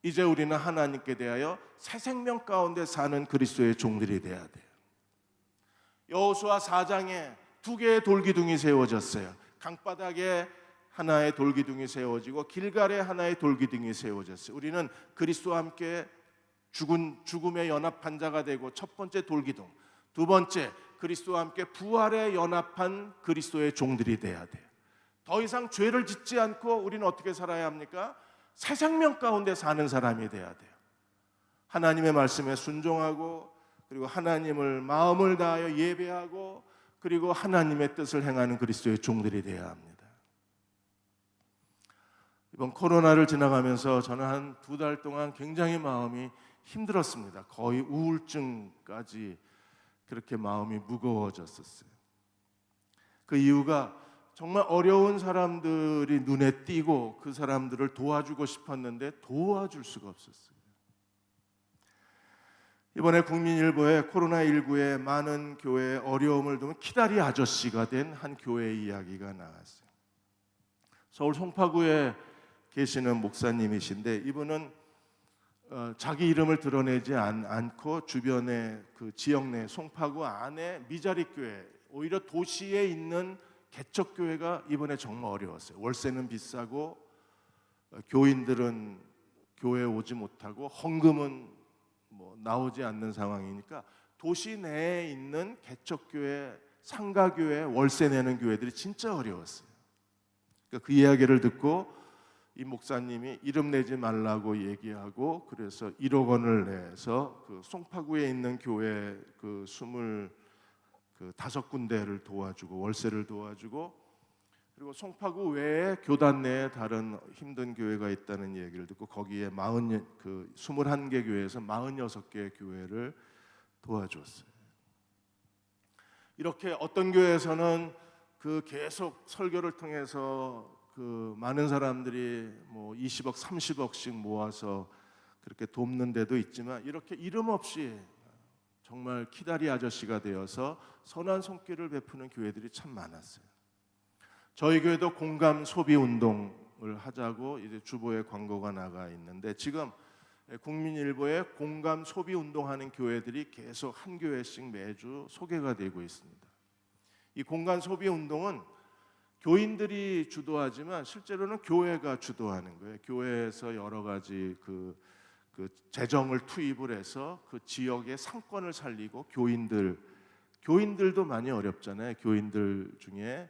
이제 우리는 하나님께 대하여 새 생명 가운데 사는 그리스도의 종들이 돼야 돼요. 여호수아 4장에 2개의 돌기둥이 세워졌어요. 강바닥에 하나의 돌기둥이 세워지고 길갈에 하나의 돌기둥이 세워졌어요. 우리는 그리스도와 함께 죽음에 연합한 자가 되고 첫 번째 돌기둥, 두 번째 그리스도와 함께 부활에 연합한 그리스도의 종들이 돼야 돼요. 더 이상 죄를 짓지 않고 우리는 어떻게 살아야 합니까? 새 생명 가운데 사는 사람이 돼야 돼요. 하나님의 말씀에 순종하고 그리고 하나님을 마음을 다하여 예배하고 그리고 하나님의 뜻을 행하는 그리스도의 종들이 돼야 합니다. 이번 코로나를 지나가면서 저는 한 2달 동안 굉장히 마음이 힘들었습니다. 거의 우울증까지 그렇게 마음이 무거워졌었어요. 그 이유가 정말 어려운 사람들이 눈에 띄고 그 사람들을 도와주고 싶었는데 도와줄 수가 없었어요. 이번에 국민일보에 코로나19에 많은 교회의 어려움을 두면 키다리 아저씨가 된 한 교회의 이야기가 나왔어요. 서울 송파구에 계시는 목사님이신데 이분은 자기 이름을 드러내지 않고 주변의 그 지역 내 송파구 안에 미자리 교회, 오히려 도시에 있는 개척교회가 이번에 정말 어려웠어요. 월세는 비싸고 교인들은 교회에 오지 못하고 헌금은 나오지 않는 상황이니까 도시 내에 있는 개척교회, 상가교회, 월세 내는 교회들이 진짜 어려웠어요. 그러니까 그 이야기를 듣고 이 목사님이 이름 내지 말라고 얘기하고 그래서 1억 원을 내서 그 송파구에 있는 교회 그 25군데를 도와주고 월세를 도와주고 그리고 송파구 외에 교단 내에 다른 힘든 교회가 있다는 얘기를 듣고 거기에 21개 교회에서 46개의 교회를 도와줬어요. 이렇게 어떤 교회에서는 그 계속 설교를 통해서 그 많은 사람들이 20억, 30억씩 모아서 그렇게 돕는 데도 있지만 이렇게 이름 없이 정말 키다리 아저씨가 되어서 선한 손길을 베푸는 교회들이 참 많았어요. 저희 교회도 공감 소비 운동을 하자고 이제 주보에 광고가 나가 있는데 지금 국민일보에 공감 소비 운동하는 교회들이 계속 한 교회씩 매주 소개가 되고 있습니다. 이 공감 소비 운동은 교인들이 주도하지만 실제로는 교회가 주도하는 거예요. 교회에서 여러 가지 그 재정을 투입을 해서 그 지역의 상권을 살리고 교인들도 많이 어렵잖아요. 교인들 중에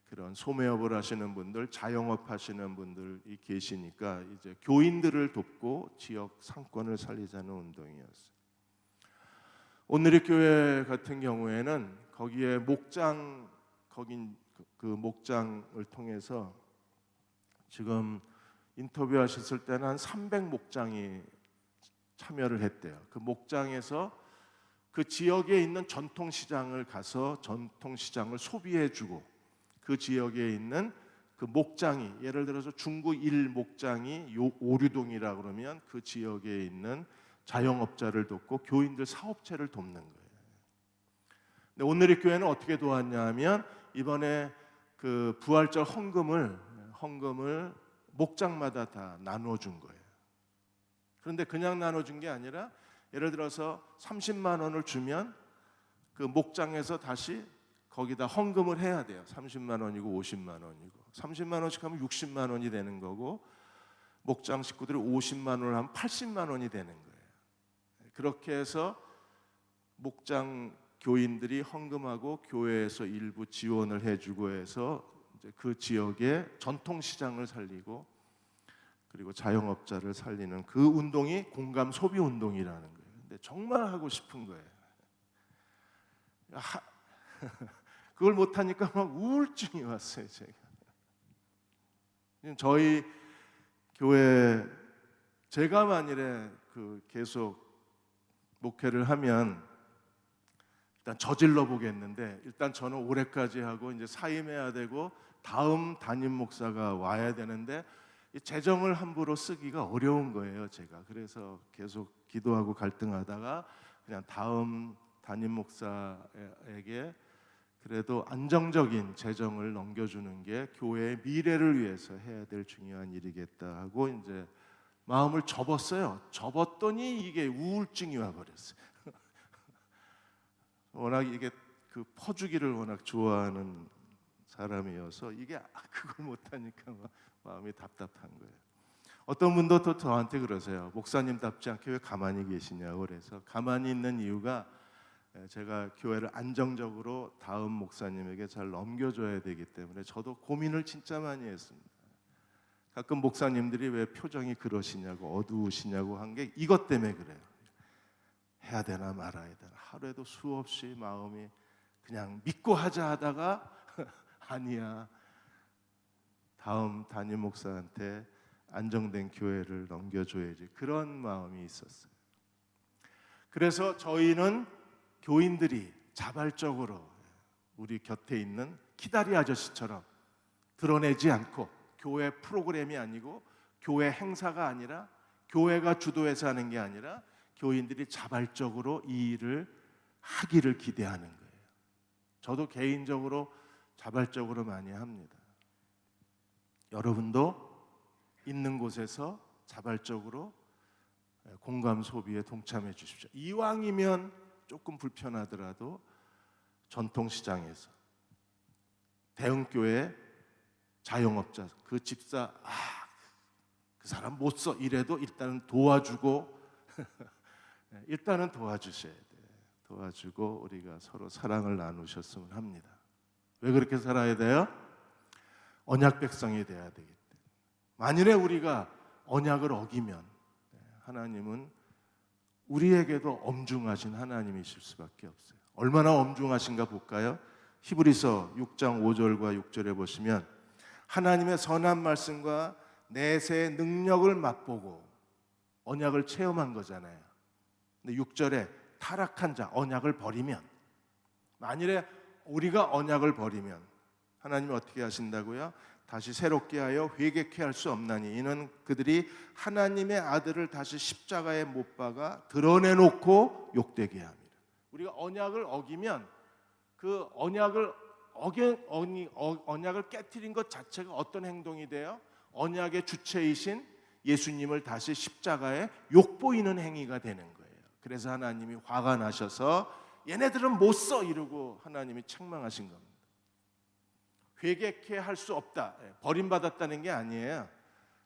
그런 소매업을 하시는 분들, 자영업 하시는 분들이 계시니까 이제 교인들을 돕고 지역 상권을 살리자는 운동이었어요. 오늘의 교회 같은 경우에는 거기에 그 목장을 통해서 지금 인터뷰하셨을 때는 한 300목장이 참여를 했대요. 그 목장에서 그 지역에 있는 전통시장을 가서 전통시장을 소비해주고 그 지역에 있는 그 목장이 예를 들어서 중구 1목장이 오류동이라 그러면 그 지역에 있는 자영업자를 돕고 교인들 사업체를 돕는 거예요. 근데 오늘의 교회는 어떻게 도왔냐 하면 이번에 그 부활절 헌금을 목장마다 다 나눠준 거예요. 그런데 그냥 나눠준 게 아니라 예를 들어서 30만 원을 주면 그 목장에서 다시 거기다 헌금을 해야 돼요. 30만 원이고 50만 원이고 30만 원씩 하면 60만 원이 되는 거고 목장 식구들이 50만 원을 하면 80만 원이 되는 거예요. 그렇게 해서 목장 교인들이 헌금하고 교회에서 일부 지원을 해주고 해서 이제 그 지역의 전통시장을 살리고 그리고 자영업자를 살리는 그 운동이 공감 소비 운동이라는 거예요. 근데 정말 하고 싶은 거예요. 그걸 못하니까 막 우울증이 왔어요. 저희 교회 제가 만일에 계속 목회를 하면 일단 저질러 보겠는데 일단 저는 올해까지 하고 이제 사임해야 되고 다음 담임 목사가 와야 되는데 이 재정을 함부로 쓰기가 어려운 거예요, 제가. 그래서 계속 기도하고 갈등하다가 그냥 다음 담임 목사에게 그래도 안정적인 재정을 넘겨주는 게 교회의 미래를 위해서 해야 될 중요한 일이겠다 하고 이제 마음을 접었어요. 접었더니 이게 우울증이 와버렸어요. 워낙 이게 그 퍼주기를 워낙 좋아하는 사람이어서 이게 그걸 못하니까 마음이 답답한 거예요. 어떤 분도 또 저한테 그러세요. 목사님답지 않게 왜 가만히 계시냐고. 그래서 가만히 있는 이유가 제가 교회를 안정적으로 다음 목사님에게 잘 넘겨줘야 되기 때문에 저도 고민을 진짜 많이 했습니다. 가끔 목사님들이 왜 표정이 그러시냐고, 어두우시냐고 한 게 이것 때문에 그래요. 해야 되나 말아야 되나 하루에도 수없이 마음이 그냥 믿고 하자 하다가 아니야, 다음 담임 목사한테 안정된 교회를 넘겨줘야지, 그런 마음이 있었어요. 그래서 저희는 교인들이 자발적으로 우리 곁에 있는 키다리 아저씨처럼 드러내지 않고, 교회 프로그램이 아니고 교회 행사가 아니라 교회가 주도해서 하는 게 아니라 교인들이 자발적으로 이 일을 하기를 기대하는 거예요. 저도 개인적으로 자발적으로 많이 합니다. 여러분도 있는 곳에서 자발적으로 공감 소비에 동참해 주십시오. 이왕이면 조금 불편하더라도 전통시장에서 대형교회 자영업자 그 집사 그 사람 못 써 이래도 일단은 도와주고 일단은 도와주셔야 돼요. 도와주고 우리가 서로 사랑을 나누셨으면 합니다. 왜 그렇게 살아야 돼요? 언약 백성이 돼야 되기 때문에. 만일에 우리가 언약을 어기면 하나님은 우리에게도 엄중하신 하나님이실 수밖에 없어요. 얼마나 엄중하신가 볼까요? 히브리서 6장 5절과 6절에 보시면 하나님의 선한 말씀과 내세의 능력을 맛보고 언약을 체험한 거잖아요. 근데 6절에 타락한 자, 언약을 버리면, 만일에 우리가 언약을 버리면 하나님이 어떻게 하신다고요? 다시 새롭게 하여 회개케 할 수 없나니 이는 그들이 하나님의 아들을 다시 십자가에 못 박아 드러내놓고 욕되게 합니다. 우리가 언약을 어기면 그 언약을 깨트린 것 자체가 어떤 행동이 돼요? 언약의 주체이신 예수님을 다시 십자가에 욕보이는 행위가 되는 거예요. 그래서 하나님이 화가 나셔서 얘네들은 못 써 이러고 하나님이 책망하신 겁니다. 회개케 할 수 없다, 버림받았다는 게 아니에요.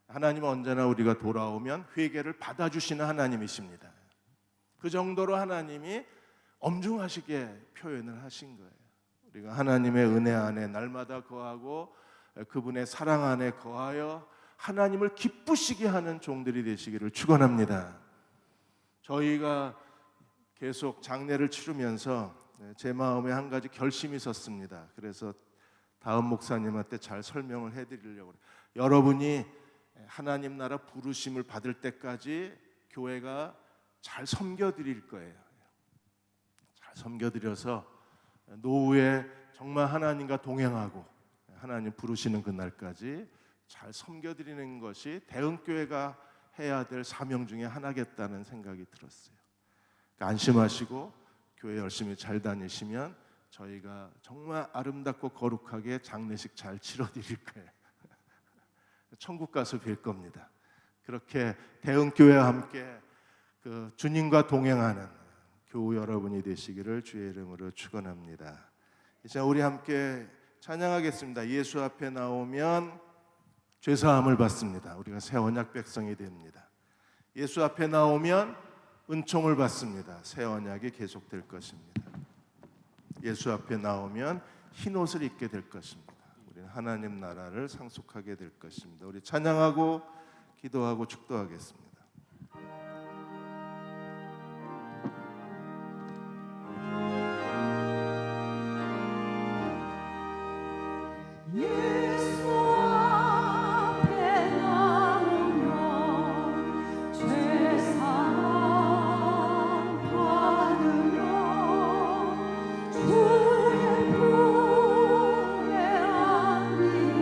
하나님은 언제나 우리가 돌아오면 회개를 받아주시는 하나님이십니다. 그 정도로 하나님이 엄중하시게 표현을 하신 거예요. 우리가 하나님의 은혜 안에 날마다 거하고 그분의 사랑 안에 거하여 하나님을 기쁘시게 하는 종들이 되시기를 축원합니다. 저희가 계속 장례를 치르면서 제 마음에 한 가지 결심이 섰습니다. 그래서 다음 목사님한테 잘 설명을 해드리려고 해요. 여러분이 하나님 나라 부르심을 받을 때까지 교회가 잘 섬겨드릴 거예요. 잘 섬겨드려서 노후에 정말 하나님과 동행하고 하나님 부르시는 그날까지 잘 섬겨드리는 것이 대흥교회가 해야 될 사명 중에 하나겠다는 생각이 들었어요. 그러니까 안심하시고 교회 열심히 잘 다니시면 저희가 정말 아름답고 거룩하게 장례식 잘 치러드릴 거예요. 천국 가서 뵐 겁니다. 그렇게 대흥교회와 함께 그 주님과 동행하는 교우 여러분이 되시기를 주의 이름으로 축원합니다. 이제 우리 함께 찬양하겠습니다. 예수 앞에 나오면 죄사함을 받습니다. 우리가 새 언약 백성이 됩니다. 예수 앞에 나오면 은총을 받습니다. 새 언약이 계속될 것입니다. 예수 앞에 나오면 흰 옷을 입게 될 것입니다. 우리는 하나님 나라를 상속하게 될 것입니다. 우리 찬양하고 기도하고 축도하겠습니다. 주의 품에 안기고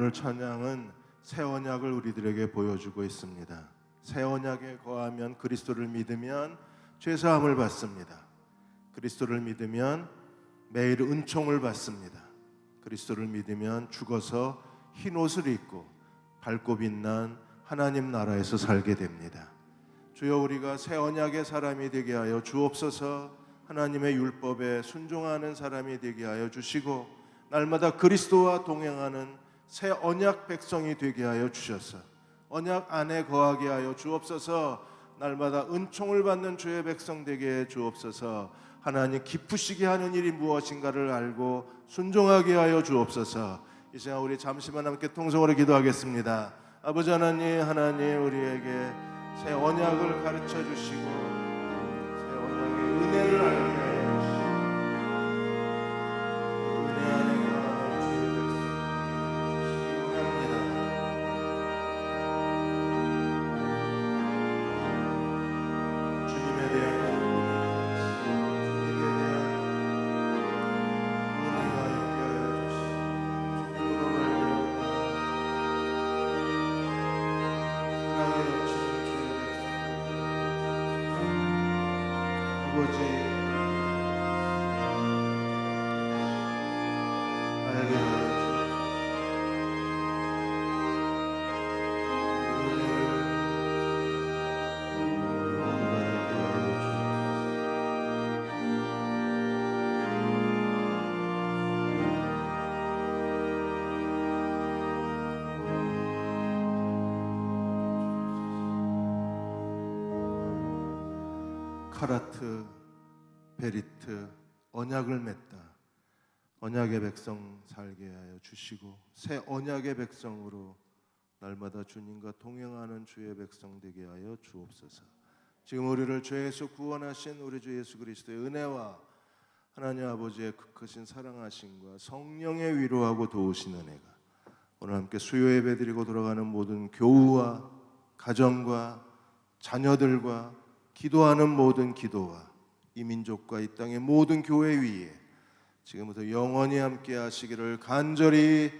오늘 찬양은 새 언약을 우리들에게 보여주고 있습니다. 새 언약에 거하면 그리스도를 믿으면 죄사함을 받습니다. 그리스도를 믿으면 매일 은총을 받습니다. 그리스도를 믿으면 죽어서 흰 옷을 입고 밝고 빛난 하나님 나라에서 살게 됩니다. 주여, 우리가 새 언약의 사람이 되게 하여 주옵소서. 하나님의 율법에 순종하는 사람이 되게 하여 주시고 날마다 그리스도와 동행하는 새 언약 백성이 되게 하여 주셔서 언약 안에 거하게 하여 주옵소서. 날마다 은총을 받는 주의 백성 되게 해 주옵소서. 하나님 기쁘시게 하는 일이 무엇인가를 알고 순종하게 하여 주옵소서. 이 시간 우리 잠시만 함께 통성으로 기도하겠습니다. 아버지 하나님, 하나님 우리에게 새 언약을 가르쳐 주시고 새 언약의 은혜를 알게 하여 주시고 은혜 안에 거하는 주의 백성 기도합니다. 주님에 대한 카라트 베리트 언약을 맺다. 언약의 백성 살게 하여 주시고 새 언약의 백성으로 날마다 주님과 동행하는 주의 백성 되게 하여 주옵소서. 지금 우리를 죄에서 구원하신 우리 주 예수 그리스도의 은혜와 하나님 아버지의 크신 사랑하심과 성령의 위로하고 도우신 은혜가 오늘 함께 수요 예배 드리고 돌아가는 모든 교우와 가정과 자녀들과 기도하는 모든 기도와 이 민족과 이 땅의 모든 교회 위에 지금부터 영원히 함께 하시기를 간절히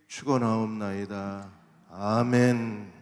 축원하옵나이다. 아멘.